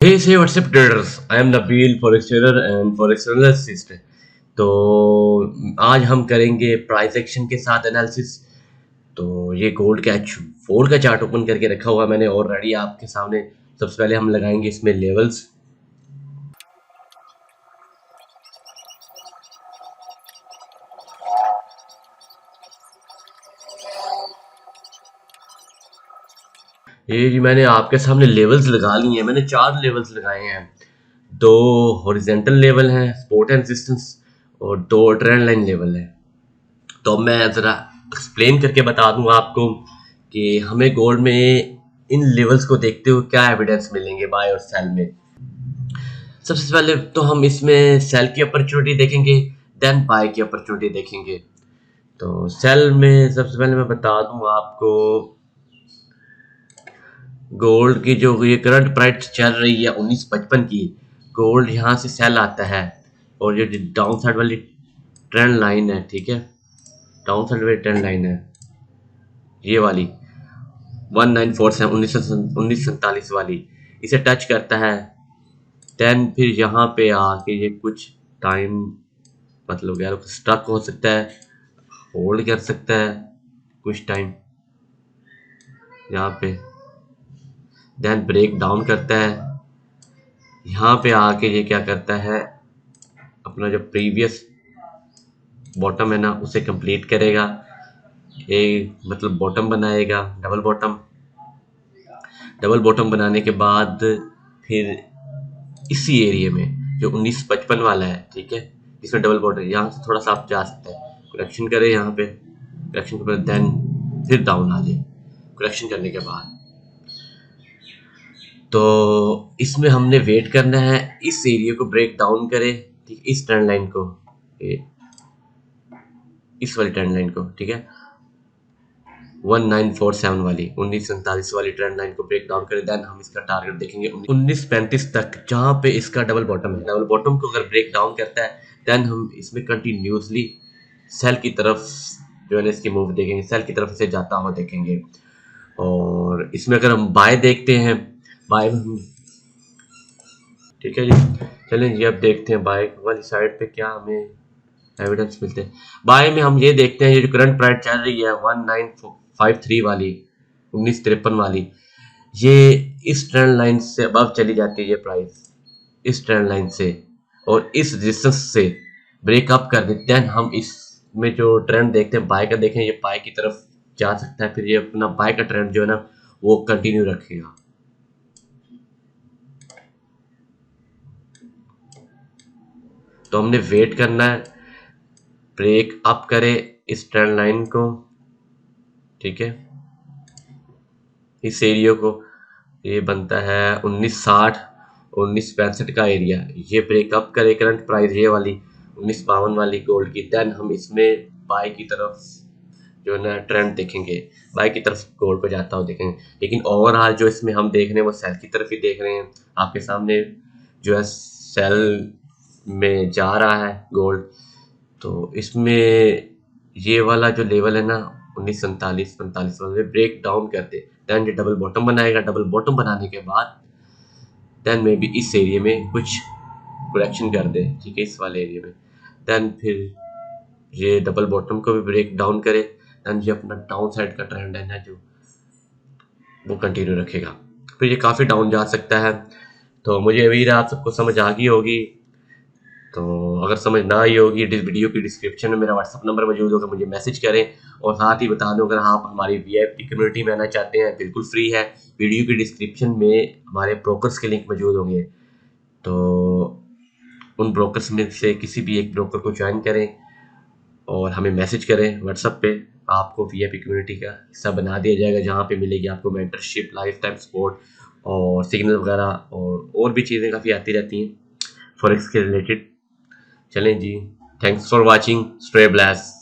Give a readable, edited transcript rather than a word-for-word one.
Hey, what's up traders? I am Nabil forex trader and forex analyst। तो आज हम करेंगे प्राइस एक्शन के साथ एनालिसिस। तो ये गोल्ड का H4 का चार्ट ओपन करके रखा हुआ मैंने ऑलरेडी आपके सामने। सबसे पहले हम लगाएंगे इसमें लेवल्स। ये जी मैंने आपके सामने लेवल्स लगा लिए हैं। मैंने 4 लेवल्स लगाए हैं। 2 हॉरिजॉन्टल लेवल हैं, सपोर्ट एंड रेजिस्टेंस, और 2 ट्रेंड लाइन लेवल है। तो मैं ज़रा एक्सप्लेन करके बता दूंगा आपको कि हमें गोल्ड में इन लेवल्स को देखते हुए क्या एविडेंस मिलेंगे बाय और सेल में। सबसे पहले तो हम इसमें सेल की अपॉर्चुनिटी देखेंगे, देन बाय की अपॉर्चुनिटी देखेंगे। तो सेल में सबसे पहले मैं बता दूं आपको, गोल्ड की जो ये करंट प्राइस चल रही है 1955 की, गोल्ड यहाँ से सेल आता है। और ये डाउन साइड वाली ट्रेंड लाइन है, ठीक है, डाउन साइड वाली ट्रेंड लाइन है ये वाली 1947 1947 वाली, इसे टच करता है। देन फिर यहाँ पे आके ये कुछ टाइम, मतलब यार स्टक हो सकता है, होल्ड कर सकता है कुछ टाइम यहाँ पे, देन ब्रेक डाउन करता है। यहाँ पे आके ये क्या करता है, अपना जो प्रीवियस बॉटम है ना उसे कंप्लीट करेगा, एक मतलब बॉटम बनाएगा, डबल बॉटम बनाने के बाद फिर इसी एरिया में जो 1955 वाला है, ठीक है, इसमें डबल बॉटम, यहाँ से थोड़ा सा आप जा सकते हैं, करेक्शन करें यहाँ पे, करेक्शन के बाद देन फिर डाउन आ जाए करेक्शन करने के बाद। तो इसमें हमने वेट करना है इस एरिया को ब्रेक डाउन करे, ठीक, इस ट्रेंड लाइन को, इस वाली ट्रेंड लाइन को, ठीक है, 1947 वाली 1947 वाली ट्रेंड लाइन को ब्रेक डाउन करे, देन हम इसका टारगेट देखेंगे 1935 तक, जहां पे इसका डबल बॉटम है। डबल बॉटम को अगर ब्रेक डाउन करता है देन हम इसमें कंटिन्यूसली सेल की तरफ जो है इसकी मूव देखेंगे, सेल की तरफ से जाता हुआ देखेंगे। और इसमें अगर हम बाय देखते हैं, बाय में हम, ठीक है जी, चलें जी अब देखते हैं बाय वाली साइड पे क्या हमें एविडेंस मिलते हैं। बाय में हम ये देखते हैं, ये जो करंट प्राइस चल रही है 1953 वाली 1953 वाली, ये इस ट्रेंड लाइन से अबव चली जाती है ये प्राइस, इस ट्रेंड लाइन से, और इस रेजिस्टेंस से ब्रेकअप कर देते हैं। हम इसमें जो ट्रेंड देखते हैं बाय का, देखें ये बाय की तरफ जा सकता है, फिर ये अपना बाय का ट्रेंड जो है ना वो कंटिन्यू रखेगा। तो हमने वेट करना है, ब्रेक अप करे इस ट्रेंड लाइन को, ठीक है, इस एरिया को, ये बनता है 1960 1965 का एरिया, ये ब्रेकअप करे करंट प्राइस ये वाली 1952 वाली गोल्ड की, देन हम इसमें बाय की तरफ जो है ना ट्रेंड देखेंगे, बाय की तरफ गोल्ड को जाता हुआ देखेंगे। लेकिन ओवरऑल जो इसमें हम देख रहे हैं वो सेल की तरफ ही देख रहे हैं। आपके सामने जो है सेल में जा रहा है गोल्ड। तो इसमें ये वाला जो लेवल है ना 1947 वाले ब्रेक डाउन करते, देन ये डबल बॉटम बनाएगा, डबल बॉटम बनाने के बाद देन मे बी इस एरिया में कुछ करेक्शन कर दे, ठीक है, इस वाले एरिया में, देन फिर ये डबल बॉटम को भी ब्रेक डाउन करे, देन ये अपना डाउन साइड का ट्रेंड है ना जो वो कंटिन्यू रखेगा, फिर ये काफ़ी डाउन जा सकता है। तो मुझे उम्मीद है आप सबको समझ आ गई होगी। तो अगर समझ ना आई होगी, वीडियो की डिस्क्रिप्शन में मेरा व्हाट्सअप नंबर मौजूद होगा, मुझे मैसेज करें। और साथ ही बता दूं, अगर आप हमारी वीआईपी कम्युनिटी में आना चाहते हैं बिल्कुल फ्री है, वीडियो की डिस्क्रिप्शन में हमारे ब्रोकर्स के लिंक मौजूद होंगे। तो उन ब्रोकर्स में से किसी भी एक ब्रोकर को ज्वाइन करें और हमें मैसेज करें व्हाट्सअप पे, आपको वीआईपी कम्युनिटी का हिस्सा बना दिया जाएगा, जहाँ पे मिलेगी आपको मेंटरशिप, लाइफ टाइम सपोर्ट और सिग्नल वगैरह और भी चीज़ें काफ़ी आती रहती हैं फॉरेक्स के रिलेटेड। चलें जी, thanks for watching, stay blessed.